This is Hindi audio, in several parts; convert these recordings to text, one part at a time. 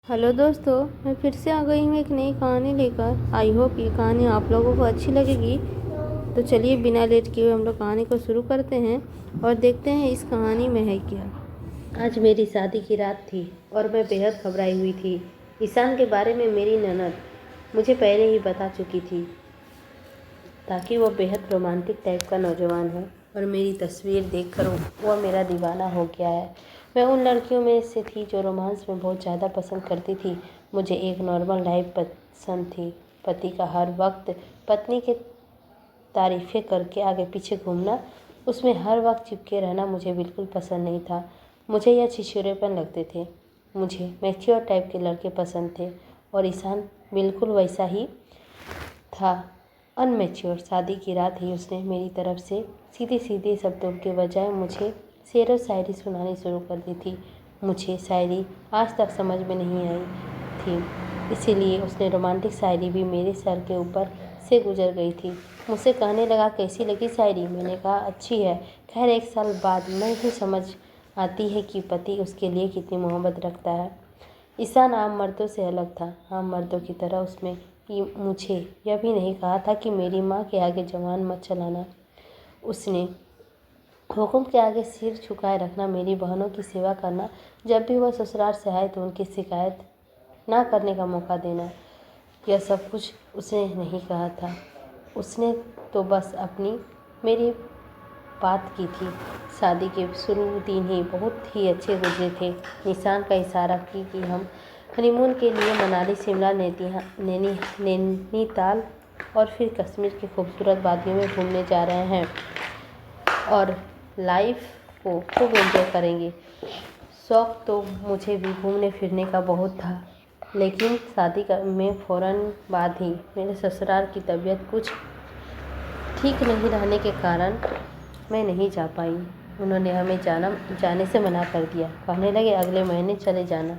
हेलो दोस्तों, मैं फिर से आ गई हूँ एक नई कहानी लेकर। आई होप ये कहानी आप लोगों को अच्छी लगेगी। तो चलिए बिना लेट किए हुए हम लोग कहानी को शुरू करते हैं और देखते हैं इस कहानी में है क्या। आज मेरी शादी की रात थी और मैं बेहद घबराई हुई थी। ईशान के बारे में मेरी ननद मुझे पहले ही बता चुकी थी ताकि वह बेहद रोमांटिक टाइप का नौजवान है और मेरी तस्वीर देखकर वह मेरा दीवाना हो गया है। मैं उन लड़कियों में से थी जो रोमांस में बहुत ज़्यादा पसंद करती थी। मुझे एक नॉर्मल लाइफ पसंद थी। पति का हर वक्त पत्नी के तारीफ़ें करके आगे पीछे घूमना, उसमें हर वक्त चिपके रहना मुझे बिल्कुल पसंद नहीं था। मुझे यह छिछोरेपन लगते थे। मुझे मैच्योर टाइप के लड़के पसंद थे और ईशान बिल्कुल वैसा ही था, अनमेच्योर। शादी की रात ही उसने मेरी तरफ से सीधे सीधे शब्दों के बजाय मुझे शेर व शायरी सुनानी शुरू कर दी थी। मुझे शायरी आज तक समझ में नहीं आई थी, इसीलिए उसने रोमांटिक शायरी भी मेरे सर के ऊपर से गुजर गई थी। मुझसे कहने लगा, कैसी लगी शायरी? मैंने कहा, अच्छी है। खैर, 1 साल बाद मैं ही समझ आती है कि पति उसके लिए कितनी मोहब्बत रखता है। ईशान आम मर्दों से अलग था। आम मर्दों की तरह उसमें मुझे यह भी नहीं कहा था कि मेरी माँ के आगे जवान मत चलाना। उसने हुक्म के आगे सिर झुकाए रखना, मेरी बहनों की सेवा करना, जब भी वह ससुराल से आए तो उनकी शिकायत ना करने का मौका देना, यह सब कुछ उसने नहीं कहा था। उसने तो बस अपनी मेरी बात की थी। शादी के शुरू दिन ही बहुत ही अच्छे गुजरे थे। ईशान का इशारा कि हम हनीमून के लिए मनाली, शिमला, नैनीताल और फिर कश्मीर की खूबसूरत वादियों में घूमने जा रहे हैं और लाइफ को खूब एंजॉय करेंगे। शौक़ तो मुझे भी घूमने फिरने का बहुत था, लेकिन शादी में फ़ौरन बाद ही मेरे ससुराल की तबीयत कुछ ठीक नहीं रहने के कारण मैं नहीं जा पाई। उन्होंने हमें जाने से मना कर दिया। कहने लगे, अगले महीने चले जाना।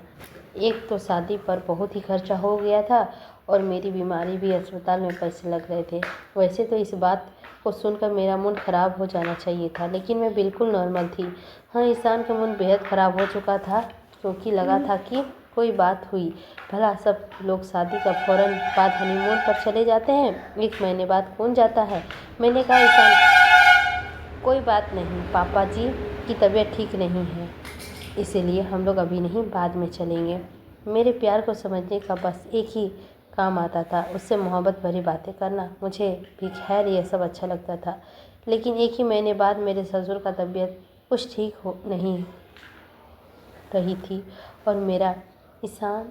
एक तो शादी पर बहुत ही खर्चा हो गया था और मेरी बीमारी भी, अस्पताल में पैसे लग रहे थे। वैसे तो इस बात को सुनकर मेरा मूड ख़राब हो जाना चाहिए था, लेकिन मैं बिल्कुल नॉर्मल थी। हाँ, ईशान का मूड बेहद ख़राब हो चुका था, क्योंकि लगा था कि कोई बात हुई। भला सब लोग शादी का फ़ौरन बाद हनीमून पर चले जाते हैं, 1 महीने बाद कौन जाता है? मैंने कहा, ईशान, कोई बात नहीं, पापा जी की तबीयत ठीक नहीं है, इसीलिए हम लोग अभी नहीं, बाद में चलेंगे। मेरे प्यार को समझने का बस एक ही काम आता था, उससे मोहब्बत भरी बातें करना। मुझे भी खैर यह सब अच्छा लगता था, लेकिन 1 ही महीने बाद मेरे ससुर का तबीयत कुछ ठीक हो नहीं रही थी और मेरा ईशान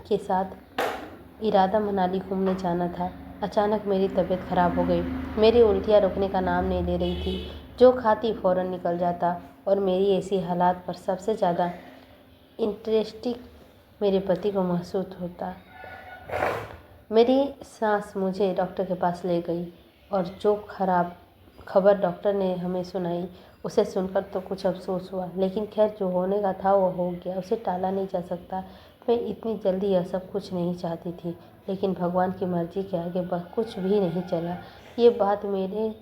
के साथ इरादा मनाली घूमने जाना था। अचानक मेरी तबीयत ख़राब हो गई। मेरी उल्टियाँ रुकने का नाम नहीं ले रही थी। जो खाती फ़ौरन निकल जाता और मेरी ऐसी हालात पर सबसे ज़्यादा इंटरेस्टिंग मेरे पति को महसूस होता। मेरी सास मुझे डॉक्टर के पास ले गई और जो खराब खबर डॉक्टर ने हमें सुनाई, उसे सुनकर तो कुछ अफसोस हुआ, लेकिन खैर, जो होने का था वो हो गया, उसे टाला नहीं जा सकता। मैं इतनी जल्दी यह सब कुछ नहीं चाहती थी, लेकिन भगवान की मर्ज़ी के आगे कुछ भी नहीं चला। ये बात मेरे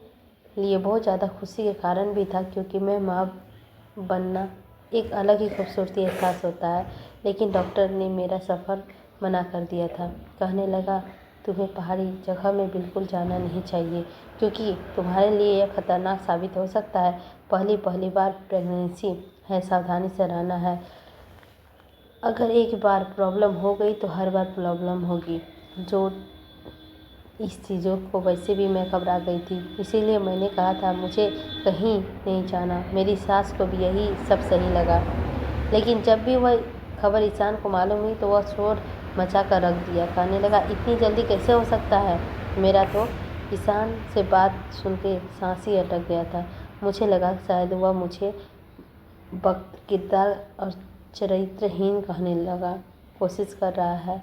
लिए बहुत ज़्यादा खुशी के कारण भी था, क्योंकि मैं माँ बनना एक अलग ही खूबसूरती एहसास होता है। लेकिन डॉक्टर ने मेरा सफ़र मना कर दिया था। कहने लगा, तुम्हें पहाड़ी जगह में बिल्कुल जाना नहीं चाहिए, क्योंकि तुम्हारे लिए यह खतरनाक साबित हो सकता है। पहली बार प्रेगनेंसी है, सावधानी से रहना है। अगर एक बार प्रॉब्लम हो गई तो हर बार प्रॉब्लम होगी। जो इस चीज़ों को, वैसे भी मैं घबरा गई थी, इसीलिए मैंने कहा था मुझे कहीं नहीं जाना। मेरी सास को भी यही सब सही लगा, लेकिन जब भी वह खबर ईशान को मालूम हुई तो वह शोर मचा कर रख दिया। कहने लगा, इतनी जल्दी कैसे हो सकता है? मेरा तो ईशान से बात सुन के सांस ही अटक गया था। मुझे लगा शायद वह मुझे वक्त किरदार और चरित्रहीन कहने लगा, कोशिश कर रहा है।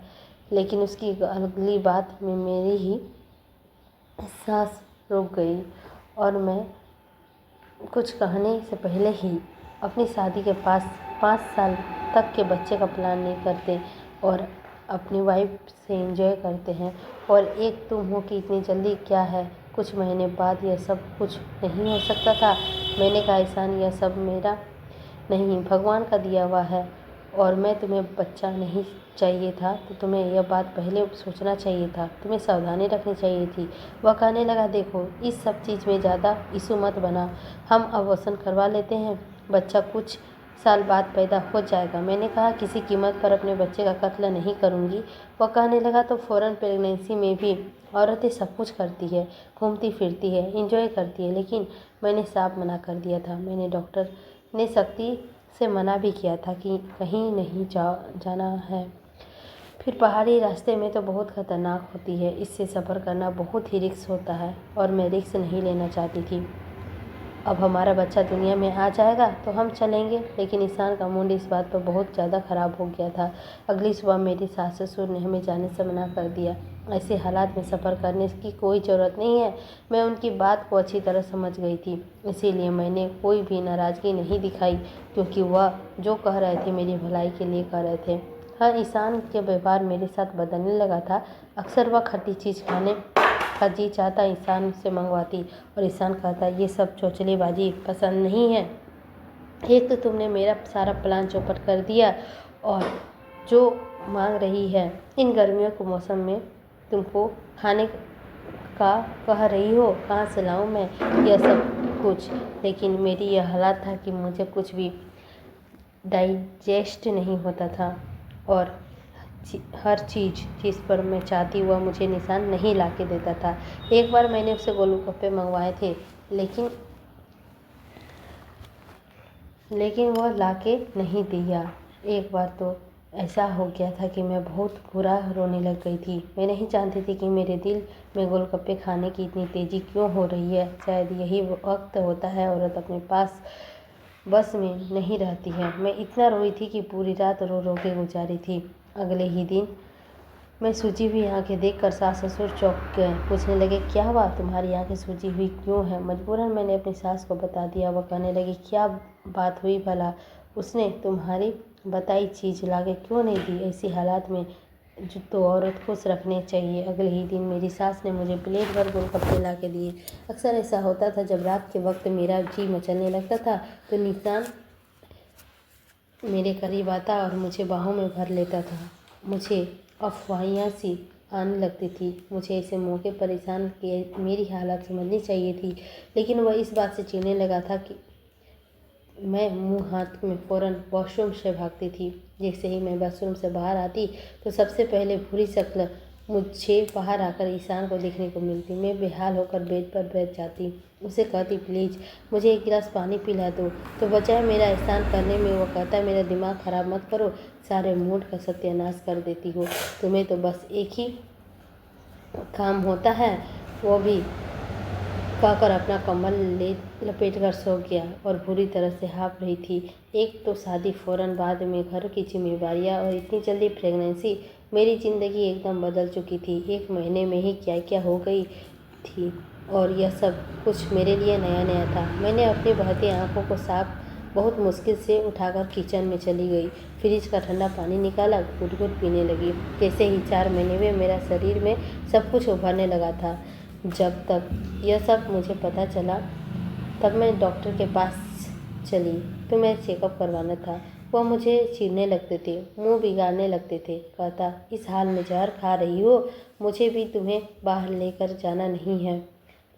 लेकिन उसकी अगली बात में मेरी ही सांस रुक गई और मैं कुछ कहने से पहले ही अपनी शादी के पास 5 साल तक के बच्चे का प्लान नहीं करते और अपनी वाइफ से एंजॉय करते हैं, और एक तुम हो कि इतनी जल्दी क्या है? कुछ महीने बाद यह सब कुछ नहीं हो सकता था? मैंने कहा, ईशान, यह सब मेरा नहीं, भगवान का दिया हुआ है। और मैं तुम्हें बच्चा नहीं चाहिए था तो तुम्हें यह बात पहले सोचना चाहिए था, तुम्हें सावधानी रखनी चाहिए थी। वह कहने लगा, देखो इस सब चीज़ में ज़्यादा इशू मत बना, हम अबॉर्शन करवा लेते हैं, बच्चा कुछ साल बाद पैदा हो जाएगा। मैंने कहा, किसी कीमत पर अपने बच्चे का कत्ल नहीं करूँगी। वह कहने लगा, तो फ़ौरन प्रेगनेंसी में भी औरतें सब कुछ करती है, घूमती फिरती है, इंजॉय करती है, लेकिन मैंने साफ मना कर दिया था। मैंने डॉक्टर ने सख्ती से मना भी किया था कि कहीं नहीं जाना है। फिर पहाड़ी रास्ते में तो बहुत ख़तरनाक होती है, इससे सफ़र करना बहुत ही रिस्क होता है और मैं रिस्क नहीं लेना चाहती थी। अब हमारा बच्चा दुनिया में आ जाएगा तो हम चलेंगे। लेकिन ईशान का मूड इस बात पर बहुत ज़्यादा ख़राब हो गया था। अगली सुबह मेरी सास ससुर ने हमें जाने से मना कर दिया। ऐसे हालात में सफ़र करने की कोई ज़रूरत नहीं है। मैं उनकी बात को अच्छी तरह समझ गई थी, इसीलिए मैंने कोई भी नाराज़गी नहीं दिखाई, क्योंकि वह जो कह रहे थे मेरी भलाई के लिए कह रहे थे। हाँ, ईशान के व्यवहार मेरे साथ बदलने लगा था। अक्सर वह खट्टी चीज़ खाने का जी चाहता ईशान से मंगवाती और ईशान कहता, ये सब चौचलेबाजी पसंद नहीं है। एक तो तुमने मेरा सारा प्लान चौपट कर दिया और जो मांग रही है इन गर्मियों के मौसम में तुमको खाने का कह रही हो, कहाँ से लाऊं मैं यह सब कुछ। लेकिन मेरी यह हालत था कि मुझे कुछ भी डाइजेस्ट नहीं होता था और हर चीज़ पर मैं चाहती वह मुझे निशान नहीं ला के देता था। एक बार मैंने उसे गोलगप्पे मंगवाए थे, लेकिन वह ला के नहीं दिया। एक बार तो ऐसा हो गया था कि मैं बहुत बुरा रोने लग गई थी। मैं नहीं जानती थी कि मेरे दिल में गोलगप्पे खाने की इतनी तेज़ी क्यों हो रही है। शायद यही वक्त होता है औरत अपने पास बस में नहीं रहती है। मैं इतना रोई थी कि पूरी रात रो रो के गुजारी थी। अगले ही दिन मैं सूजी हुई आंखें देखकर सास ससुर चौंक गए। पूछने लगे, क्या हुआ, तुम्हारी आंखें सूजी हुई क्यों है? मजबूरन मैंने अपनी सास को बता दिया। वह कहने लगी, क्या बात हुई भला? उसने तुम्हारी बताई चीज़ लाके क्यों नहीं दी? ऐसी हालात में जो तो औरत खुश रखने चाहिए। अगले ही दिन मेरी सास ने मुझे प्लेट भर गोलगप्पे ला के दिए। अक्सर ऐसा होता था, जब रात के वक्त मेरा जी मचलने लगता था तो निशान मेरे करीब आता और मुझे बाहों में भर लेता था। मुझे अफवाहियाँ सी आने लगती थी। मुझे ऐसे मौके परेशान किए मेरी हालत समझनी चाहिए थी, लेकिन वह इस बात से चिढ़ने लगा था कि मैं मुंह हाथ में फ़ौरन वॉशरूम से भागती थी। जैसे ही मैं वॉशरूम से बाहर आती तो सबसे पहले बुरी शक्ल मुझे बाहर आकर ईशान को देखने को मिलती। मैं बेहाल होकर बेड पर बैठ जाती, उसे कहती, प्लीज़ मुझे एक गिलास पानी पिला दो। तो बजाय मेरा एहसान करने में वो कहता, मेरा दिमाग ख़राब मत करो, सारे मूड का सत्यानाश कर देती हो। तुम्हें तो बस एक ही काम होता है, वो भी कहकर अपना कम्बल लपेट कर सो गया और बुरी तरह से हाँफ रही थी। एक तो शादी, फ़ौरन बाद में घर की जिम्मेवारियाँ और इतनी जल्दी प्रेगनेंसी। मेरी ज़िंदगी एकदम बदल चुकी थी। 1 महीने में ही क्या क्या हो गई थी और यह सब कुछ मेरे लिए नया नया था। मैंने अपनी बहती आंखों को साफ बहुत मुश्किल से उठाकर किचन में चली गई। फ्रिज का ठंडा पानी निकाला, घुट घुट पीने लगी। जैसे ही 4 महीने में मेरा शरीर में सब कुछ उभरने लगा था। जब तक यह सब मुझे पता चला तब मैं डॉक्टर के पास चली तो मैं चेकअप करवाना था। वह मुझे चीरने लगते थे, मुंह बिगाड़ने लगते थे। कहता, इस हाल में जहर खा रही हो, मुझे भी तुम्हें बाहर लेकर जाना नहीं है।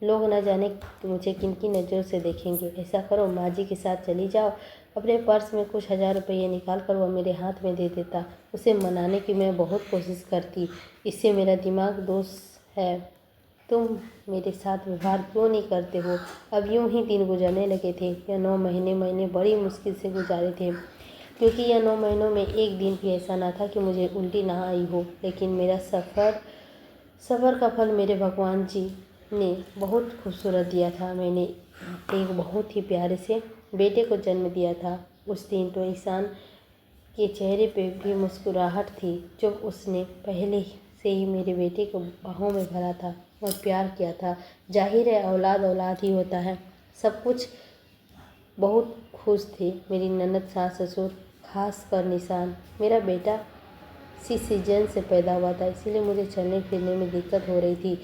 लोग न जाने मुझे किन की नज़रों से देखेंगे। ऐसा करो, माँ जी के साथ चली जाओ। अपने पर्स में कुछ 1000 रुपये निकाल कर वह मेरे हाथ में दे देता। उसे मनाने की मैं बहुत कोशिश करती, इससे मेरा दिमाग दोस्त है, तुम मेरे साथ व्यवहार क्यों नहीं करते हो। अब यूं ही दिन गुजरने लगे थे। यह 9 महीने मैंने बड़ी मुश्किल से गुजारे थे, क्योंकि यह 9 महीनों में एक दिन भी ऐसा ना था कि मुझे उल्टी ना आई हो। लेकिन मेरा सफ़र का फल मेरे भगवान जी ने बहुत खूबसूरत दिया था। मैंने एक बहुत ही प्यारे से बेटे को जन्म दिया था। उस दिन तो ईशान के चेहरे पे भी मुस्कुराहट थी, जो उसने पहले से ही मेरे बेटे को बाहों में भरा था और प्यार किया था। जाहिर है, औलाद औलाद ही होता है। सब कुछ बहुत खुश थे। मेरी ननद, सास ससुर, खास कर निशान। मेरा बेटा सीजन से पैदा हुआ था, इसीलिए मुझे चलने फिरने में दिक्कत हो रही थी।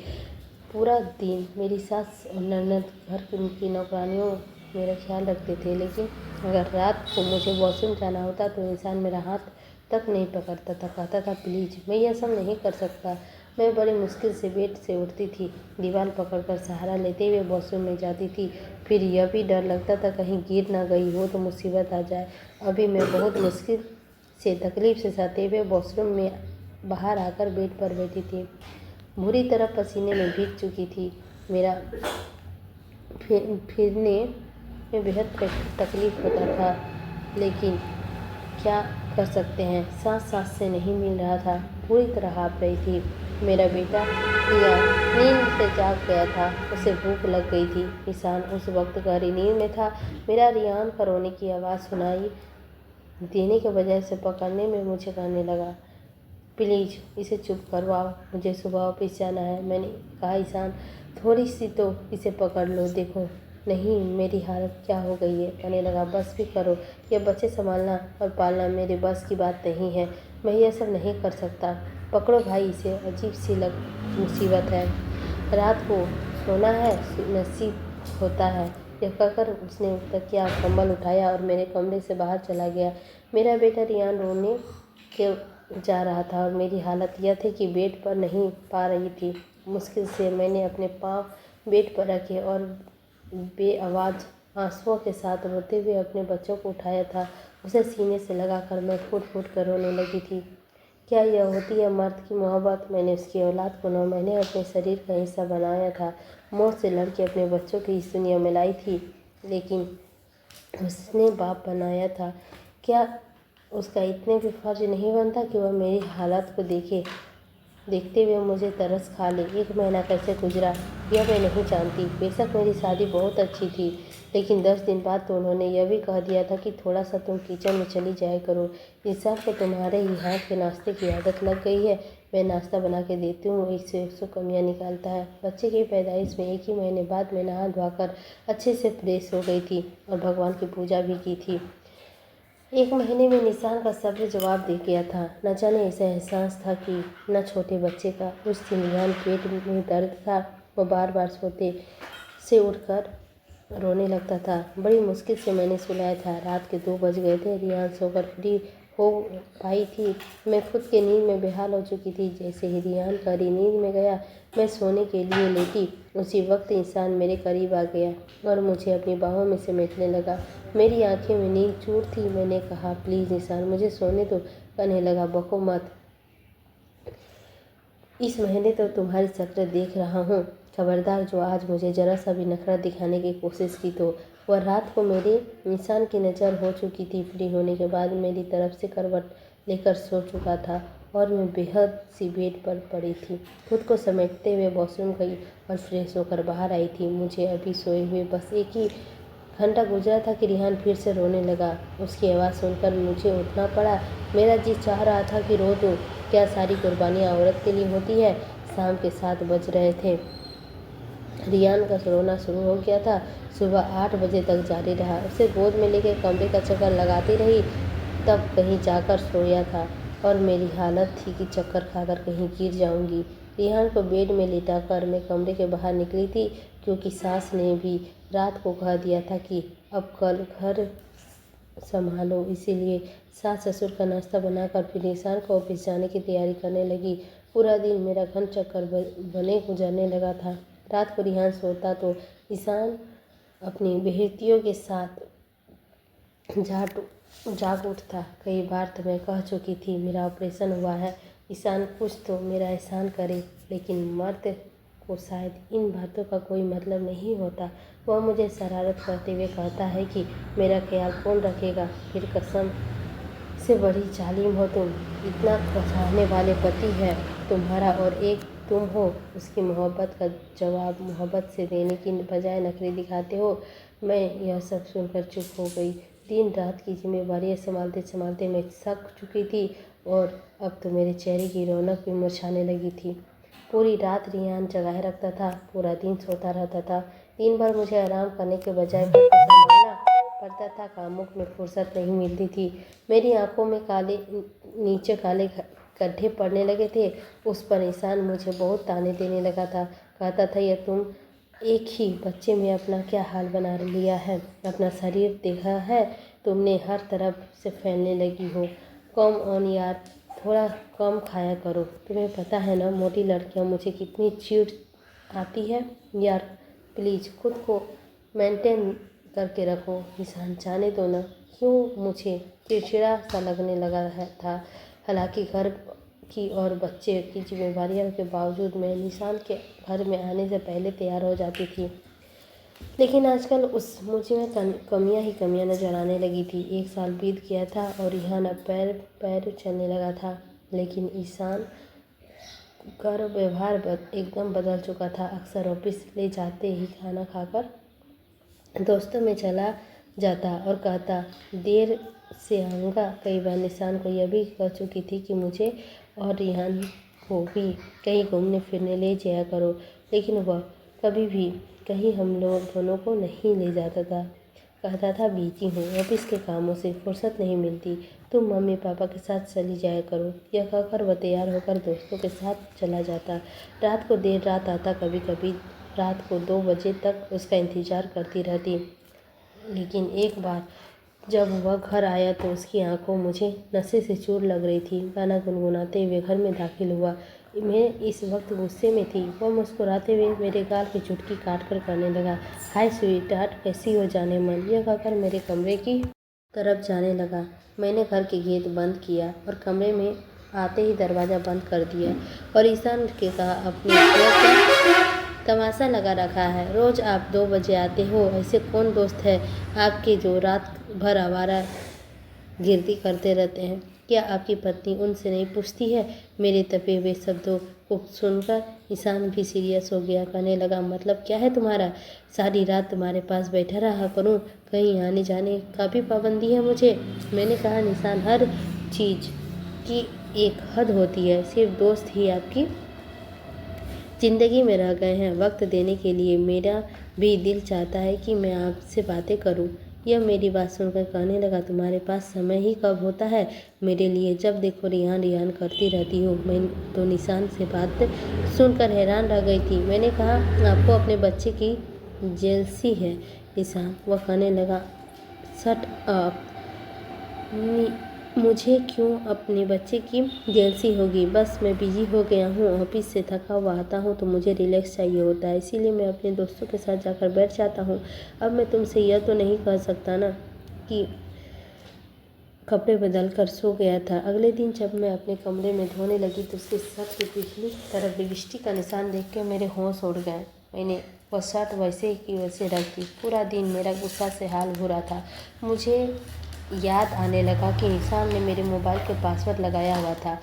पूरा दिन मेरी सास और ननद घर की नौकरानियों मेरा ख्याल रखते थे, लेकिन अगर रात को मुझे वॉशरूम जाना होता तो ईशान मेरा हाथ तक नहीं पकड़ता था। कहता था प्लीज़, मैं यह सब नहीं कर सकता। मैं बड़ी मुश्किल से बेड से उठती थी, दीवार पकड़कर सहारा लेते हुए वॉशरूम में जाती थी। फिर यह भी डर लगता था कहीं गिर ना गई हो तो मुसीबत आ जाए। अभी मैं बहुत मुश्किल से तकलीफ से सहते हुए वॉशरूम में बाहर आकर बेड पर बैठी थी। बुरी तरह पसीने में भीग चुकी थी। मेरा फिरने में बेहद तकलीफ होता था, लेकिन क्या कर सकते हैं, सांस सांस से नहीं मिल रहा था, पूरी तरह हाँफ रही थी। मेरा बेटा रिया नींद से जाग गया था, उसे भूख लग गई थी। ईशान उस वक्त गहरी नींद में था। मेरा रियान का रोने की आवाज़ सुनाई देने के बजाय उसे पकड़ने में मुझे कहने लगा, प्लीज़ इसे चुप करवाओ, मुझे सुबह ऑफिस जाना है। मैंने कहा ईशान थोड़ी सी तो इसे पकड़ लो, देखो नहीं मेरी हालत क्या हो गई है। कहने लगा बस भी करो, ये बच्चे संभालना और पालना मेरे बस की बात नहीं है, मैं ये सब नहीं कर सकता। पकड़ो भाई इसे, अजीब सी मुसीबत है, रात को सोना है नसीब होता है। यह कहकर उसने तकिया कंबल उठाया और मेरे कमरे से बाहर चला गया। मेरा बेटा रियान रोने के जा रहा था और मेरी हालत यह थी कि बेड पर नहीं पा रही थी। मुश्किल से मैंने अपने पाँव बेड पर रखे और बेआवाज़ आंसुओं के साथ रोते हुए अपने बच्चों को उठाया था। उसे सीने से लगाकर मैं फूट फूट कर रोने लगी थी। क्या यह होती है मर्द की मोहब्बत? मैंने उसकी औलाद को 9 महीने अपने शरीर का हिस्सा बनाया था, मौत से लड़के अपने बच्चों की इस दुनिया में लाई थी, लेकिन उसने बाप बनाया था। क्या उसका इतने भी फर्ज नहीं बनता कि वह मेरी हालत को देखते हुए मुझे तरस खा ले? 1 महीना कैसे गुजरा यह मैं नहीं जानती। बेशक मेरी शादी बहुत अच्छी थी, लेकिन 10 दिन बाद तो उन्होंने यह भी कह दिया था कि थोड़ा सा तुम किचन में चली जाया करो, इंसान को तुम्हारे ही हाथ के नाश्ते की आदत लग गई है। मैं नाश्ता बना के देती हूँ, 1 से 100 कमियाँ निकालता है। बच्चे की पैदाइश में 1 ही महीने बाद मैं नहा धोकर अच्छे से फ्रेश हो गई थी और भगवान की पूजा भी की थी। 1 महीने में निशान का सब्र जवाब दे गया था। न जाने ऐसा एहसास था कि न छोटे बच्चे का उस दिन रियान पेट में दर्द था। वो बार बार सोते से उठकर रोने लगता था। बड़ी मुश्किल से मैंने सुलाया था। रात के 2 बज गए थे। रियान सोकर फ्री हो पाई थी। मैं खुद के नींद में बेहाल हो चुकी थी। जैसे ही रियान गहरी नींद में गया, मैं सोने के लिए लेटी, उसी वक्त इंसान मेरे करीब आ गया और मुझे अपनी बाहों में समेटने लगा। मेरी आंखें में नींद चूर थी। मैंने कहा प्लीज़ इंसान मुझे सोने दो। कहने लगा बको मत, इस महीने तो तुम्हारी शक्ल देख रहा हूँ, खबरदार जो आज मुझे जरा सा भी नखरा दिखाने की कोशिश की तो। वह रात को मेरे इंसान की नज़र हो चुकी थी। फ्री होने के बाद मेरी तरफ से करवट लेकर सो चुका था और मैं बेहद सी बेड पर पड़ी थी। खुद को समेटते हुए वॉशरूम गई और फ्रेश होकर बाहर आई थी। मुझे अभी सोए हुए बस 1 ही घंटा गुजरा था कि रिहान फिर से रोने लगा। उसकी आवाज़ सुनकर मुझे उठना पड़ा। मेरा जी चाह रहा था कि रो दूँ। क्या सारी कुर्बानियाँ औरत के लिए होती है? शाम के 7 बज रहे थे। रियान का रोना शुरू हो गया था। सुबह 8 बजे तक जारी रहा। उसे गोद में लेकर कमरे का चक्कर लगाती रही, तब कहीं जाकर सोया था और मेरी हालत थी कि चक्कर खाकर कहीं गिर जाऊंगी। रिहान को बेड में लिटाकर मैं कमरे के बाहर निकली थी, क्योंकि सास ने भी रात को कह दिया था कि अब कल घर संभालो। इसीलिए सास ससुर का नाश्ता बनाकर फिर ईशान को ऑफिस जाने की तैयारी करने लगी। पूरा दिन मेरा घन चक्कर बने गुजरने लगा था। रात को रिहान सोता तो ईशान अपनी बेहतियों के साथ जाग उठता। कई बार तो मैं कह चुकी थी मेरा ऑपरेशन हुआ है, ईशान कुछ तो मेरा एहसान करे, लेकिन मर्द को शायद इन बातों का कोई मतलब नहीं होता। वह मुझे शरारत करते हुए कहता है कि मेरा ख्याल कौन रखेगा। फिर कसम से बड़ी जालिम हो तुम, इतना चाहने वाले पति है तुम्हारा और एक तुम हो। उसकी मोहब्बत का जवाब मोहब्बत से देने की बजाय नखरे दिखाते हो। मैं यह सब सुनकर चुप हो गई। दिन रात की जिम्मेवारियाँ संभालते संभालते मैं थक चुकी थी और अब तो मेरे चेहरे की रौनक भी मुरझाने लगी थी। पूरी रात रियान जगाए रखता था, पूरा दिन सोता रहता था। दिन भर मुझे आराम करने के बजाय घर को संभालना पड़ता था। कामों में फुर्सत नहीं मिलती थी। मेरी आंखों में नीचे काले गड्ढे पड़ने लगे थे। उस पर ईशान मुझे बहुत ताने देने लगा था। कहता था यह तुम एक ही बच्चे में अपना क्या हाल बना लिया है। अपना शरीर देखा है तुमने, हर तरफ से फैलने लगी हो। कम ऑन यार, थोड़ा कम खाया करो। तुम्हें पता है ना मोटी लड़कियां मुझे कितनी चिढ़ आती है। यार प्लीज़ खुद को मेंटेन करके रखो। निशान जाने दो ना, क्यों मुझे चिड़चिड़ा सा लगने लगा है था। हालांकि घर की और बच्चे की जिम्मेदारियों के बावजूद मैं निशान के घर में आने से पहले तैयार हो जाती थी, लेकिन आजकल उस मुझ में कमियां ही कमियां नजर आने लगी थी। 1 साल बीत गया था और ईहान अब पैर पैर चलने लगा था, लेकिन ईशान का व्यवहार एकदम बदल चुका था। अक्सर ऑफिस ले जाते ही खाना खाकर दोस्तों में चला जाता और कहता देर से आऊँगा। कई बार निशान को यह भी कह चुकी थी कि मुझे और रिहान को भी कहीं घूमने फिरने ले जाया करो, लेकिन वह कभी भी कहीं हम लोग दोनों को नहीं ले जाता था। कहता था बिजी हूँ, ऑफिस के कामों से फुर्सत नहीं मिलती, तुम मम्मी पापा के साथ चली जाया करो। यह कहकर वह तैयार होकर दोस्तों के साथ चला जाता। रात को देर रात आता, कभी कभी रात को 2 बजे तक उसका इंतज़ार करती रहती। लेकिन एक बार जब वह घर आया तो उसकी आंखों मुझे नशे से चूर लग रही थी। गाना गुनगुनाते हुए घर में दाखिल हुआ। मैं इस वक्त गुस्से में थी। वह मुस्कुराते हुए मेरे गाल की चुटकी काट कर कहने लगा, हाय स्वीट हार्ट, कैसी हो जाने मन। यह कहकर मेरे कमरे की तरफ जाने लगा। मैंने घर के गेट बंद किया और कमरे में आते ही दरवाज़ा बंद कर दिया और ईशान के कहा, अपने क्या तमाशा लगा रखा है। रोज़ आप 2 बजे आते हो, ऐसे कौन दोस्त है आपके जो रात भर आवारा गिरती करते रहते हैं। क्या आपकी पत्नी उनसे नहीं पूछती है। मेरे तपे हुए शब्दों को सुनकर ईशान भी सीरियस हो गया। कहने लगा, मतलब क्या है तुम्हारा। सारी रात तुम्हारे पास बैठा रहा करूं, कहीं आने जाने का भी पाबंदी है मुझे। मैंने कहा, निशान, हर चीज़ की एक हद होती है। सिर्फ दोस्त ही आपकी ज़िंदगी में रह गए हैं। वक्त देने के लिए मेरा भी दिल चाहता है कि मैं आपसे बातें करूं। यह मेरी बात सुनकर कहने लगा, तुम्हारे पास समय ही कब होता है मेरे लिए। जब देखो रिहान रिहान करती रहती हो। मैं तो निशान से बात सुनकर हैरान रह गई थी। मैंने कहा, आपको अपने बच्चे की जेलसी है ईशान। वह कहने लगा, शट अप। मुझे क्यों अपने बच्चे की जेलसी होगी। बस मैं बिजी हो गया हूँ, ऑफिस से थका हुआ आता हूँ तो मुझे रिलैक्स चाहिए होता है, इसीलिए मैं अपने दोस्तों के साथ जाकर बैठ जाता हूँ। अब मैं तुमसे यह तो नहीं कह सकता ना कि कपड़े बदल कर सो गया था। अगले दिन जब मैं अपने कमरे में धोने लगी तो उसके शर्ट की पिछली तरफ लिपस्टिक का निशान देख के मेरे होश उड़ गए। मैंने वह शर्ट वैसे ही की वैसे रख दी। पूरा दिन मेरा गुस्सा से हाल बुरा था। मुझे याद आने लगा कि ईशान ने मेरे मोबाइल के पासवर्ड लगाया हुआ था,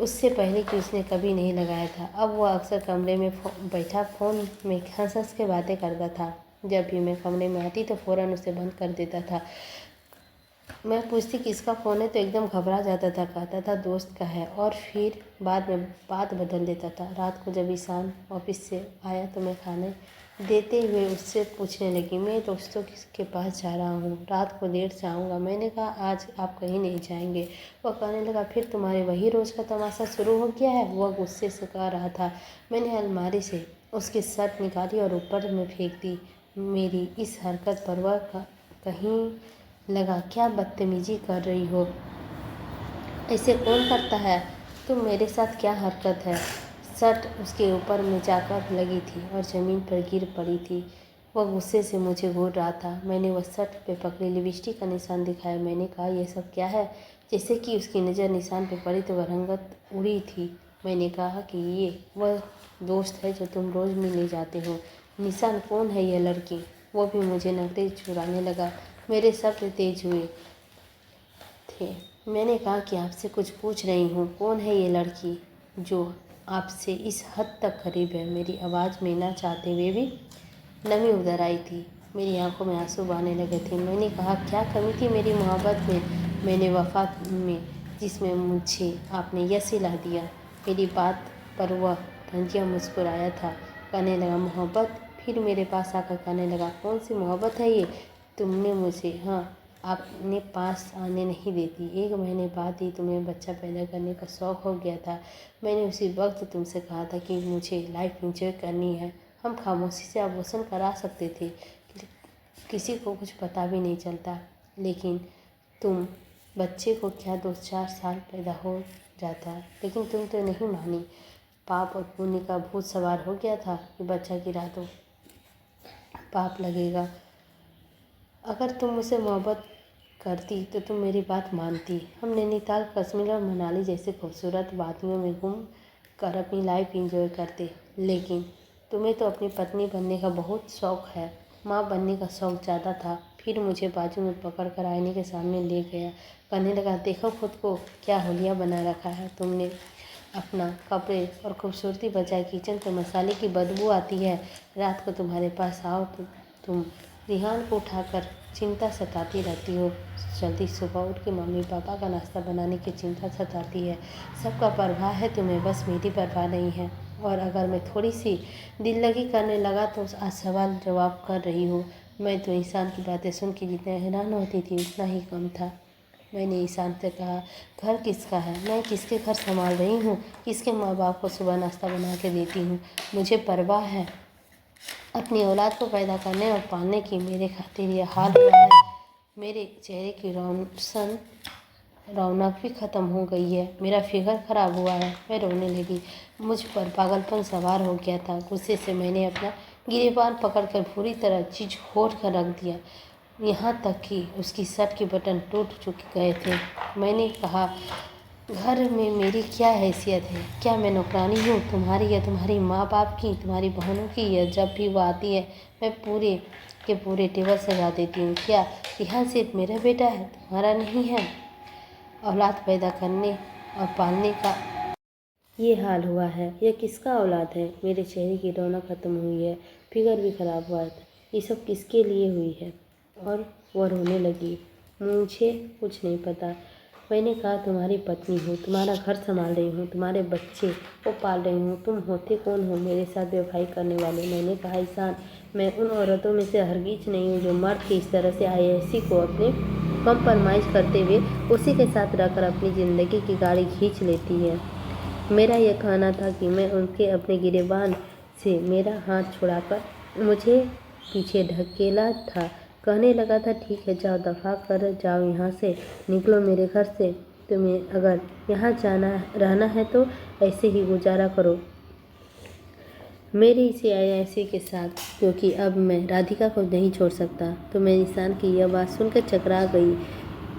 उससे पहले कि उसने कभी नहीं लगाया था। अब वह अक्सर कमरे में बैठा फ़ोन में हंस हंस के बातें करता था। जब भी मैं कमरे में आती तो फ़ौरन उसे बंद कर देता था। मैं पूछती किसका फ़ोन है तो एकदम घबरा जाता था, कहता था दोस्त का है, और फिर बाद में बात बदल देता था। रात को जब ईशान ऑफिस से आया तो मैं खाने देते हुए उससे पूछने लगी, मैं दोस्तों के पास जा रहा हूँ, रात को देर से आऊँगा। मैंने कहा, आज आप कहीं नहीं जाएंगे। वह कहने लगा, फिर तुम्हारे वही रोज़ का तमाशा शुरू हो गया है। वह गुस्से से कह रहा था। मैंने अलमारी से उसकी शर्ट निकाली और ऊपर में फेंक दी। मेरी इस हरकत पर वह कहीं लगा, क्या बदतमीजी कर रही हो, ऐसे कौन करता है, तुम मेरे साथ क्या हरकत है। शर्ट उसके ऊपर में जाकर लगी थी और ज़मीन पर गिर पड़ी थी। वह गुस्से से मुझे घूर रहा था। मैंने वह शर्ट पे पकड़ी लिपस्टिक का निशान दिखाया। मैंने कहा, यह सब क्या है। जैसे कि उसकी नज़र निशान पे पड़ी तो वह रंगत उड़ी थी। मैंने कहा कि ये वह दोस्त है जो तुम रोज़ मिलने जाते हो। निशान, कौन है यह लड़की। वो भी मुझे नखरे चुराने लगा। मेरे शब्द तेज हुए थे। मैंने कहा कि आपसे कुछ पूछ रही हूँ, कौन है ये लड़की जो आपसे इस हद तक करीब है। मेरी आवाज़ में ना चाहते हुए भी नमी उधर आई थी। मेरी आंखों में आंसू बहने लगे थे। मैंने कहा, क्या कमी थी मेरी मोहब्बत में, मैंने वफा में, जिसमें मुझे आपने यह सिला दिया। मेरी बात पर वह धंजिया मुस्कुराया था। कहने लगा, मोहब्बत। फिर मेरे पास आकर कहने लगा, कौन सी मोहब्बत है ये। तुमने मुझे, हाँ, आपने पास आने नहीं देती। 1 महीने बाद ही तुम्हें बच्चा पैदा करने का शौक़ हो गया था। मैंने उसी वक्त तुमसे कहा था कि मुझे लाइफ एंजॉय करनी है, हम खामोशी से अबॉर्शन करा सकते थे, किसी को कुछ पता भी नहीं चलता। लेकिन तुम, बच्चे को क्या 2-4 साल पैदा हो जाता, लेकिन तुम तो नहीं मानी। पाप और पुण्य का भूत सवार हो गया था कि बच्चा गिरा दो, पाप लगेगा। अगर तुम मुझसे मोहब्बत करती तो तुम मेरी बात मानती। हम नैनीताल, कश्मीर और मनाली जैसे खूबसूरत वादियों में घूम कर अपनी लाइफ एंजॉय करते। लेकिन तुम्हें तो अपनी पत्नी बनने का बहुत शौक़ है, माँ बनने का शौक़ ज़्यादा था। फिर मुझे बाजू में पकड़ कर आईने के सामने ले गया, कहने लगा, देखो खुद को क्या होलिया बना रखा है तुमने। अपना कपड़े और खूबसूरती बचाए, किचन से मसाले की बदबू आती है। रात को तुम्हारे पास आओ तो तुम रिहान को उठाकर चिंता सताती रहती हो। जल्दी सुबह उठ के मम्मी पापा का नाश्ता बनाने की चिंता सताती है। सबका परवाह है तुम्हें, बस मेरी परवाह नहीं है। और अगर मैं थोड़ी सी दिल लगी करने लगा तो आज सवाल जवाब कर रही हो। मैं तो ईशान की बातें सुन के जितना हैरान होती थी उतना ही कम था। मैंने ईशान से कहा, घर किसका है, मैं किसके घर संभाल रही हूँ, किसके माँ बाप को सुबह नाश्ता बना के देती हूँ। मुझे परवाह है अपनी औलाद को पैदा करने और पालने की। मेरे खातिर यह हाल हुआ है। मेरे चेहरे की रौनक भी ख़त्म हो गई है। मेरा फिगर ख़राब हुआ है। मैं रोने लगी। मुझ पर पागलपन सवार हो गया था। गुस्से से मैंने अपना गिरेबान पकड़कर पूरी तरह चीज खोल कर रख दिया, यहाँ तक कि उसकी शर्ट के बटन टूट चुके गए थे। मैंने कहा, घर में मेरी क्या हैसियत है? क्या मैं नौकरानी हूँ तुम्हारी, या तुम्हारी माँ बाप की, तुम्हारी बहनों की? या जब भी वो आती है मैं पूरे के पूरे टेबल सजा देती हूँ? क्या यहाँ सिर्फ मेरा बेटा है, तुम्हारा नहीं है? औलाद पैदा करने और पालने का ये हाल हुआ है। यह किसका औलाद है? मेरे चेहरे की रौनक ख़त्म हुई है, फिगर भी ख़राब हुआ है। ये सब किसके लिए हुई है? और वह रोने लगी। मुझे कुछ नहीं पता। मैंने कहा, तुम्हारी पत्नी हूँ, तुम्हारा घर संभाल रही हूँ, तुम्हारे बच्चे को पाल रही हूँ। तुम होते कौन हो मेरे साथ बेवफाई करने वाले? मैंने कहा, ईशान, मैं उन औरतों में से हरगिज नहीं हूँ जो मर्द की इस तरह से आयेशी को अपने कंप्रोमाइज़ करते हुए उसी के साथ रहकर अपनी ज़िंदगी की गाड़ी खींच लेती है। मेरा यह कहना था कि मैं उनके अपने गिरेबान से मेरा हाथ छुड़ाकर मुझे पीछे ढकेला था। कहने लगा था, ठीक है, जाओ, दफा कर जाओ, यहाँ से निकलो मेरे घर से। तुम्हें अगर यहाँ रहना है तो ऐसे ही गुजारा करो मेरी इसी अयाशी के साथ, क्योंकि अब मैं राधिका को नहीं छोड़ सकता। तो मैं ईशान की यह बात सुनकर चकरा गई।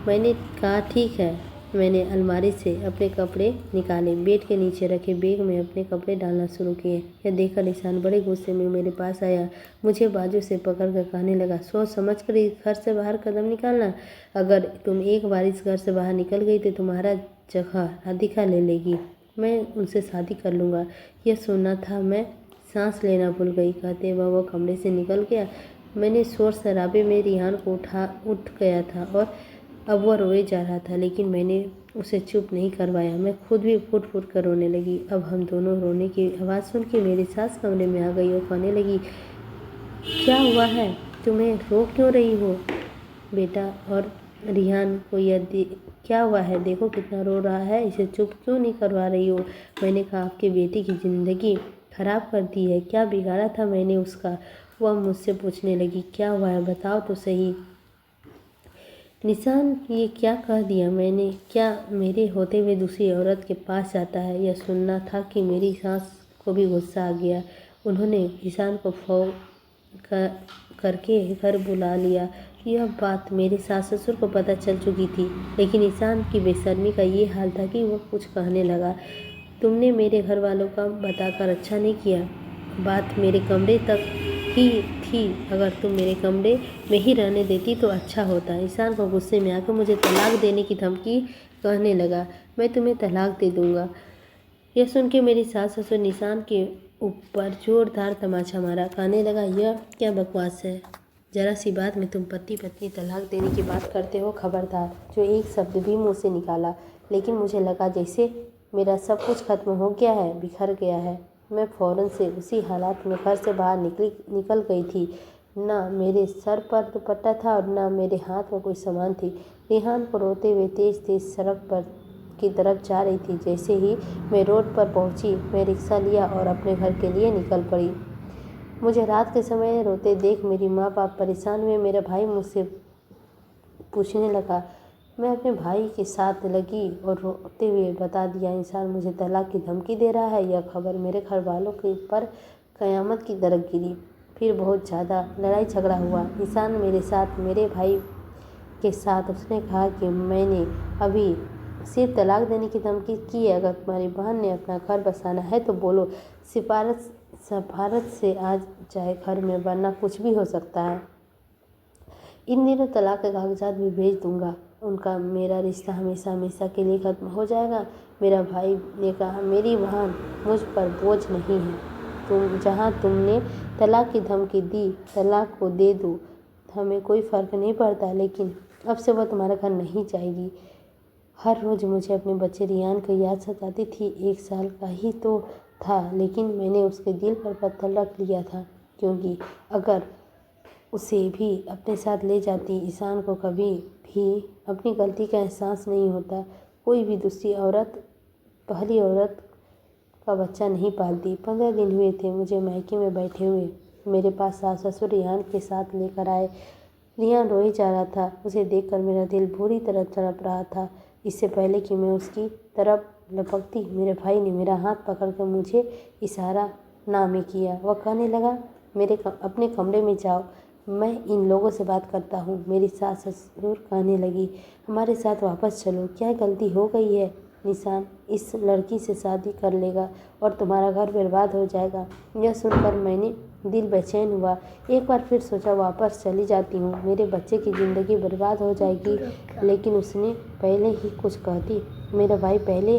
मैंने कहा, ठीक है। मैंने अलमारी से अपने कपड़े निकाले, बेड के नीचे रखे बैग में अपने कपड़े डालना शुरू किए। यह देखकर ईशान बड़े गुस्से में मेरे पास आया, मुझे बाजू से पकड़कर कहने लगा, सोच समझ कर इस घर से बाहर कदम निकालना। अगर तुम एक बार इस घर से बाहर निकल गई तो तुम्हारा जगह राधिका ले लेगी। मैं उनसे शादी कर लूँगा। यह सुनना था, मैं सांस लेना भूल गई। कहते वह कमरे से निकल गया। मैंने शोर शराबे में रिहान को उठ गया था और अब वह रोए जा रहा था, लेकिन मैंने उसे चुप नहीं करवाया। मैं खुद भी फुट फुट कर रोने लगी। अब हम दोनों रोने की आवाज़ सुन के मेरी सास कमरे में आ गई और कहने लगी, क्या हुआ है, तुम्हें रो क्यों रही हो बेटा? और रिहान को क्या हुआ है, देखो कितना रो रहा है, इसे चुप क्यों नहीं करवा रही हो? मैंने कहा, आपकी बेटी की ज़िंदगी खराब कर दी है, क्या बिगाड़ा था मैंने उसका? वह मुझसे पूछने लगी, क्या हुआ है, बताओ तो सही। निशान, ये क्या कह दिया मैंने? क्या मेरे होते हुए दूसरी औरत के पास जाता है? यह सुनना था कि मेरी सास को भी गुस्सा आ गया। उन्होंने ईशान को फ़ोन करके घर बुला लिया। यह बात मेरे सास ससुर को पता चल चुकी थी, लेकिन ईशान की बेशर्मी का ये हाल था कि वह कुछ कहने लगा। तुमने मेरे घर वालों का बताकर अच्छा नहीं किया। बात मेरे कमरे तक ही थी, अगर तुम मेरे कमरे में ही रहने देती तो अच्छा होता। ईशान को गुस्से में आकर मुझे तलाक देने की धमकी कहने लगा, मैं तुम्हें तलाक दे दूँगा। यह सुन के मेरी सास ससुर निशान के ऊपर जोरदार तमाचा मारा। कहने लगा, यह क्या बकवास है? जरा सी बात में तुम पति पत्नी तलाक देने की बात करते हो? खबरदार। जो एक शब्द भी मुँह से निकाला। लेकिन मुझे लगा जैसे मेरा सब कुछ खत्म हो गया है, बिखर गया है। मैं फ़ौरन से उसी हालात में घर से बाहर निकल गई थी। ना मेरे सर पर दुपट्टा था और ना मेरे हाथ में कोई सामान थी। रिहान को रोते हुए तेज़ तेज़ सड़क पर की तरफ जा रही थी। जैसे ही मैं रोड पर पहुंची, मैं रिक्शा लिया और अपने घर के लिए निकल पड़ी। मुझे रात के समय रोते देख मेरी माँ बाप परेशान हुए। मेरा भाई मुझसे पूछने लगा। मैं अपने भाई के साथ लगी और रोते हुए बता दिया, इंसान मुझे तलाक की धमकी दे रहा है। यह खबर मेरे घर वालों के पर क़यामत की तरह गिरी। फिर बहुत ज़्यादा लड़ाई झगड़ा हुआ इंसान मेरे साथ, मेरे भाई के साथ। उसने कहा कि मैंने अभी सिर्फ तलाक देने की धमकी की है। अगर तुम्हारी बहन ने अपना घर बसाना है तो बोलो, सफारत से आ जाए घर में, वरना कुछ भी हो सकता है। इन दिनों तलाक के कागजात भी भेज दूंगा। उनका मेरा रिश्ता हमेशा हमेशा के लिए ख़त्म हो जाएगा। मेरा भाई ने कहा, मेरी बहन मुझ पर बोझ नहीं है। जहाँ तुमने तलाक की धमकी दी, तलाक को दे दो, हमें कोई फ़र्क नहीं पड़ता, लेकिन अब से वह तुम्हारा घर नहीं जाएगी। हर रोज़ मुझे अपने बच्चे रियान की याद सताती थी। 1 साल का ही तो था, लेकिन मैंने उसके दिल पर पत्थर रख लिया था, क्योंकि अगर उसे भी अपने साथ ले जाती, ईशान को कभी भी अपनी गलती का एहसास नहीं होता। कोई भी दूसरी औरत पहली औरत का बच्चा नहीं पालती। 15 दिन हुए थे मुझे मायके में बैठे हुए। मेरे पास सास ससुर रियान के साथ लेकर आए। रियान रोए जा रहा था। उसे देखकर मेरा दिल बुरी तरह तड़प रहा था। इससे पहले कि मैं उसकी तरफ लपकती, मेरे भाई ने मेरा हाथ पकड़कर मुझे इशारा नामे किया। वह कहने लगा, अपने कमरे में जाओ, मैं इन लोगों से बात करता हूँ। मेरी सास ससुर कहने लगी, हमारे साथ वापस चलो। क्या गलती हो गई है? निशान इस लड़की से शादी कर लेगा और तुम्हारा घर बर्बाद हो जाएगा। यह सुनकर मैंने दिल बेचैन हुआ। एक बार फिर सोचा, वापस चली जाती हूँ, मेरे बच्चे की ज़िंदगी बर्बाद हो जाएगी। लेकिन उसने पहले ही कुछ कहती। मेरा भाई पहले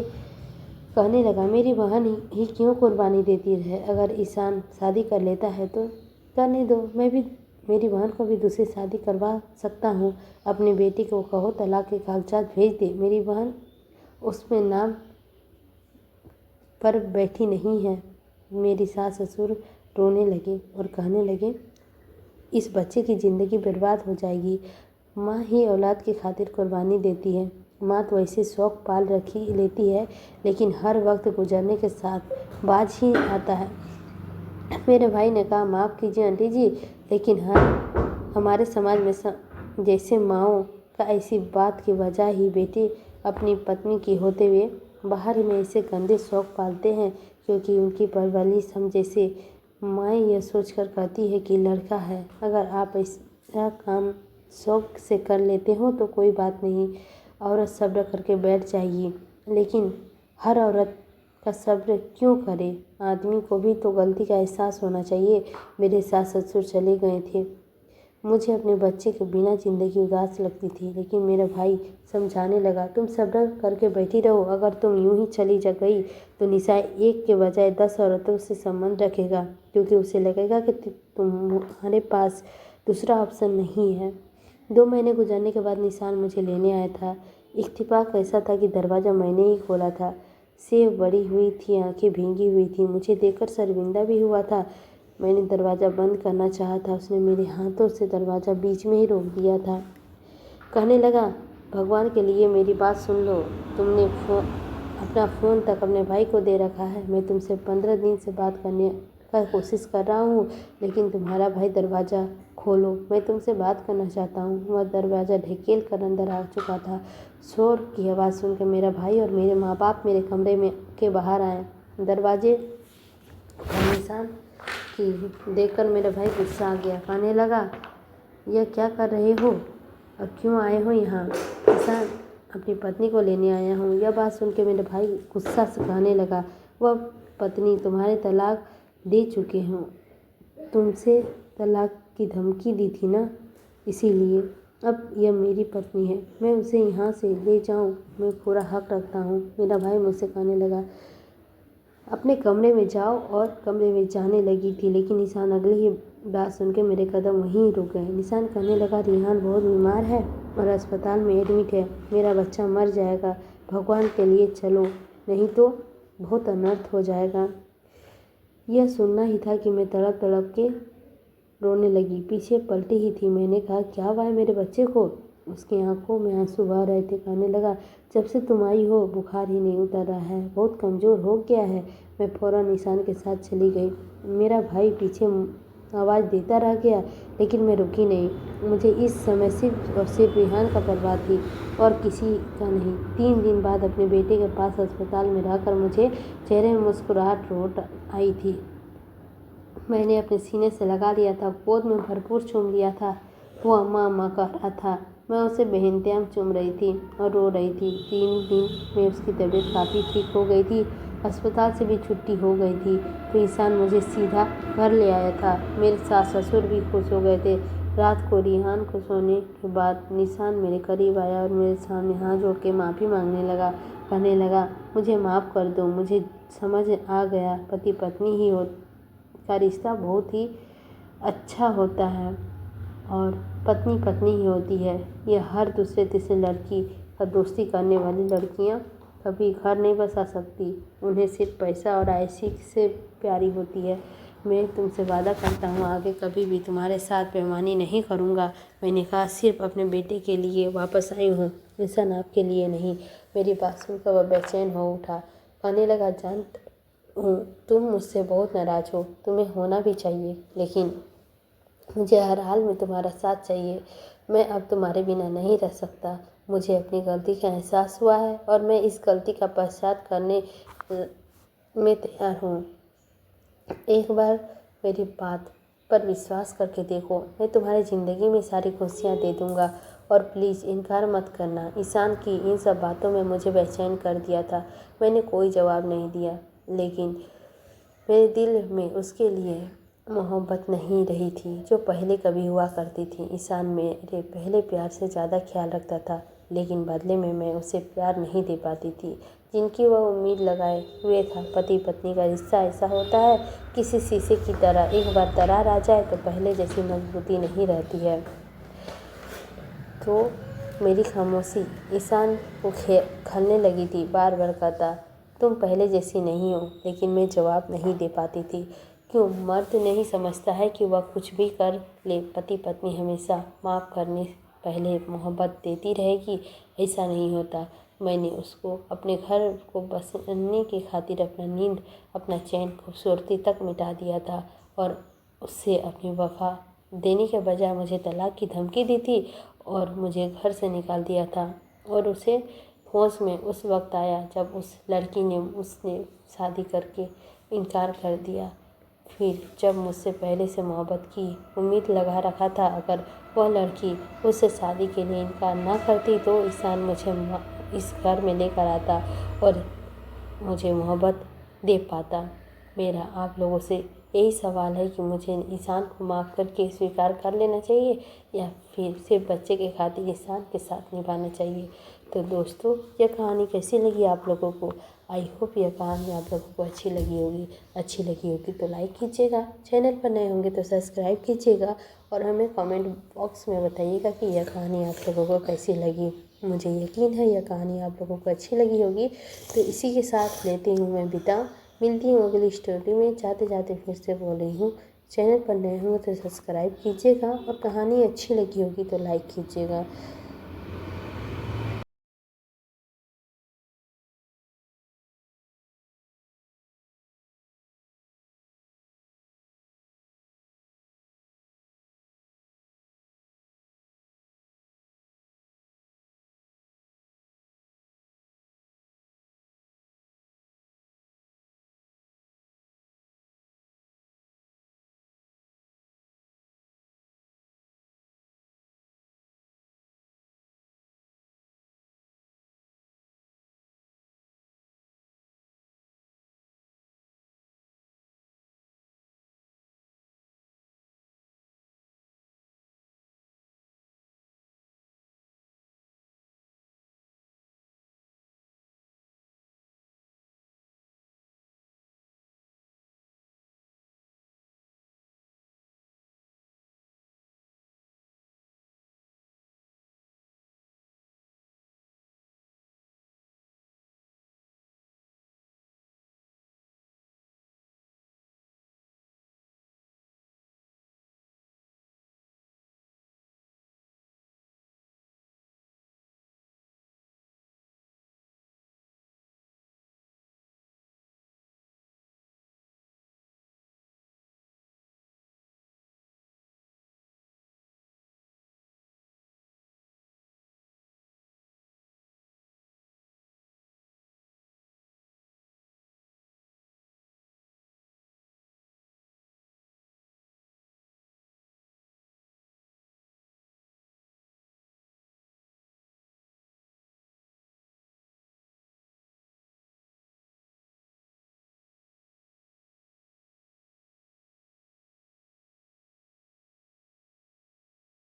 कहने लगा, मेरी बहन ही क्यों कुर्बानी देती है? अगर ईशान शादी कर लेता है तो करने दो, मैं भी मेरी बहन को भी दूसरी शादी करवा सकता हूँ। अपनी बेटी को कहो तलाक के कागजात भेज दे। मेरी बहन उसमें नाम पर बैठी नहीं है। मेरी सास ससुर रोने लगे और कहने लगे, इस बच्चे की ज़िंदगी बर्बाद हो जाएगी। माँ ही औलाद की खातिर कुर्बानी देती है। माँ तो ऐसे शौक़ पाल रखी लेती है, लेकिन हर वक्त गुजरने के साथ बाज ही आता है। मेरे भाई ने कहा, माफ़ कीजिए आंटी जी, लेकिन हमारे समाज में जैसे माँओं का ऐसी बात की वजह ही बेटे अपनी पत्नी की होते हुए बाहर में ऐसे गंदे शौक़ पालते हैं, क्योंकि उनकी परवरिश हम जैसे माएँ यह सोचकर कहती है कि लड़का है। अगर आप ऐसा काम शौक़ से कर लेते हो तो कोई बात नहीं, औरत सब्र करके बैठ जाएगी। लेकिन हर औरत का सब्र क्यों करे? आदमी को भी तो गलती का एहसास होना चाहिए। मेरे सास ससुर चले गए थे। मुझे अपने बच्चे के बिना ज़िंदगी उदास लगती थी, लेकिन मेरा भाई समझाने लगा, तुम सब्र करके बैठी रहो। अगर तुम यूं ही चली गई तो निशा एक के बजाय 10 औरतों से संबंध रखेगा, क्योंकि उसे लगेगा कि तुम्हारे पास दूसरा ऑप्शन नहीं है। 2 महीने गुजरने के बाद निशान मुझे लेने आया था। इत्तेफाक ऐसा था कि दरवाज़ा मैंने ही खोला था। सेव बड़ी हुई थी, आंखें भींगी हुई थी। मुझे देखकर शर्मिंदा भी हुआ था। मैंने दरवाज़ा बंद करना चाहा था, उसने मेरे हाथों से दरवाज़ा बीच में ही रोक दिया था। कहने लगा, भगवान के लिए मेरी बात सुन लो। तुमने अपना फ़ोन तक अपने भाई को दे रखा है। मैं तुमसे 15 दिन से बात करने का कोशिश कर रहा हूँ, लेकिन तुम्हारा भाई दरवाज़ा खोलो, मैं तुमसे बात करना चाहता हूँ। वह दरवाज़ा ढकेल कर अंदर आ चुका था। शोर की आवाज़ सुनकर मेरा भाई और मेरे माँ बाप मेरे कमरे में के बाहर आए। दरवाजे का निशान की देखकर मेरा भाई गुस्सा आ गया। कहने लगा, यह क्या कर रहे हो और क्यों आए हो यहाँ? निशान, अपनी पत्नी को लेने आया हूँ। यह बात सुन के मेरा भाई गुस्सा से कहने लगा, वह पत्नी तुम्हारे तलाक दे चुके हों, तुमसे तलाक की धमकी दी थी ना, इसीलिए अब यह मेरी पत्नी है, मैं उसे यहाँ से ले जाऊँ, मैं पूरा हक रखता हूँ। मेरा भाई मुझसे कहने लगा, अपने कमरे में जाओ, और कमरे में जाने लगी थी, लेकिन निशान अगली ही बात सुन के मेरे कदम वहीं रुक गए। निशान कहने लगा, रिहान बहुत बीमार है और अस्पताल में एडमिट है, मेरा बच्चा मर जाएगा, भगवान के लिए चलो, नहीं तो बहुत अनर्थ हो जाएगा। यह सुनना ही था कि मैं तड़प तड़प के रोने लगी। पीछे पलटी ही थी। मैंने कहा, क्या हुआ है मेरे बच्चे को? उसकी आंखों में आंसू बह रहे थे। कहने लगा, जब से तुम आई हो बुखार ही नहीं उतर रहा है, बहुत कमज़ोर हो गया है। मैं फ़ौरन निशान के साथ चली गई। मेरा भाई पीछे आवाज़ देता रह गया, लेकिन मैं रुकी नहीं। मुझे इस समय सिर्फ और सिर्फ रिहान का परवाह थी और किसी का नहीं। 3 दिन बाद अपने बेटे के पास अस्पताल में रहकर मुझे चेहरे में मुस्कुराहट लौट आई थी। मैंने अपने सीने से लगा लिया था, गोद में भरपूर चूम लिया था। वो अम्मा अम्मा कह रहा था। मैं उसे बेइंतजाम चूम रही थी और रो रही थी। 3 दिन में उसकी तबीयत काफ़ी ठीक हो गई थी। अस्पताल से भी छुट्टी हो गई थी तो ईशान मुझे सीधा घर ले आया था। मेरे सास ससुर भी खुश हो गए थे। रात को रिहान को सोने के बाद निशान मेरे करीब आया और मेरे सामने हाथ जोड़ के माफ़ी मांगने लगा। कहने लगा, मुझे माफ़ कर दो, मुझे समझ आ गया पति पत्नी ही का रिश्ता बहुत ही अच्छा होता है और पत्नी पत्नी ही होती है। यह हर दूसरे तीसरे लड़की का दोस्ती करने वाली लड़कियां कभी घर नहीं बसा सकती। उन्हें सिर्फ पैसा और ऐसी से प्यारी होती है। मैं तुमसे वादा करता हूँ आगे कभी भी तुम्हारे साथ बेईमानी नहीं करूँगा। मैंने कहा, सिर्फ अपने बेटे के लिए वापस आई हूँ, इंसान आपके लिए नहीं। मेरी बात सुनकर वह बेचैन हो उठा। कहने लगा, जानता हूँ तुम मुझसे बहुत नाराज़ हो, तुम्हें होना भी चाहिए, लेकिन मुझे हर हाल में तुम्हारा साथ चाहिए। मैं अब तुम्हारे बिना नहीं रह सकता। मुझे अपनी गलती का एहसास हुआ है और मैं इस गलती का पश्चाताप करने में तैयार हूँ। एक बार मेरी बात पर विश्वास करके देखो, मैं तुम्हारी ज़िंदगी में सारी खुशियाँ दे दूँगा और प्लीज़ इनकार मत करना। ईशान की इन सब बातों में मुझे बेचैन कर दिया था। मैंने कोई जवाब नहीं दिया, लेकिन मेरे दिल में उसके लिए मोहब्बत नहीं रही थी जो पहले कभी हुआ करती थी। ईशान मेरे पहले प्यार से ज़्यादा ख्याल रखता था, लेकिन बदले में मैं उसे प्यार नहीं दे पाती थी जिनकी वह उम्मीद लगाए हुए था। पति पत्नी का रिश्ता ऐसा होता है, किसी शीशे की तरह, एक बार दरार आ जाए तो पहले जैसी मजबूती नहीं रहती है। तो मेरी खामोशी ईशान को खलने लगी थी। बार बार कहता, तुम पहले जैसी नहीं हो, लेकिन मैं जवाब नहीं दे पाती थी। क्यों मर्द नहीं समझता है कि वह कुछ भी कर ले, पति पत्नी हमेशा माफ़ करने पहले मोहब्बत देती रहेगी? ऐसा नहीं होता। मैंने उसको अपने घर को बसाने की खातिर अपना नींद, अपना चैन, खूबसूरती तक मिटा दिया था और उससे अपनी वफा देने के बजाय मुझे तलाक की धमकी दी थी और मुझे घर से निकाल दिया था। और उसे होश में उस वक्त आया जब उस लड़की ने उसने शादी करके इनकार कर दिया। फिर जब मुझसे पहले से मोहब्बत की उम्मीद लगा रखा था, अगर वह लड़की उससे शादी के लिए इनकार ना करती तो ईशान मुझे इस घर में लेकर आता और मुझे मोहब्बत दे पाता। मेरा आप लोगों से यही सवाल है कि मुझे ईशान को माफ़ करके स्वीकार कर लेना चाहिए या फिर सिर्फ बच्चे के खातिर ईशान के साथ निभाना चाहिए। तो दोस्तों, यह कहानी कैसी लगी आप लोगों को? आई होप यह कहानी आप लोगों को अच्छी लगी होगी। अच्छी लगी होगी तो लाइक कीजिएगा, चैनल पर नए होंगे तो सब्सक्राइब कीजिएगा और हमें कमेंट बॉक्स में बताइएगा कि यह कहानी आप लोगों को कैसी लगी। मुझे यकीन है यह कहानी आप लोगों को अच्छी लगी होगी। तो इसी के साथ लेती हूँ मैं विदा। मिलती हूँ अगली स्टोरी में। जाते जाते फिर से बोल रही हूँ, चैनल पर नए होंगे तो सब्सक्राइब कीजिएगा और कहानी अच्छी लगी होगी तो लाइक कीजिएगा।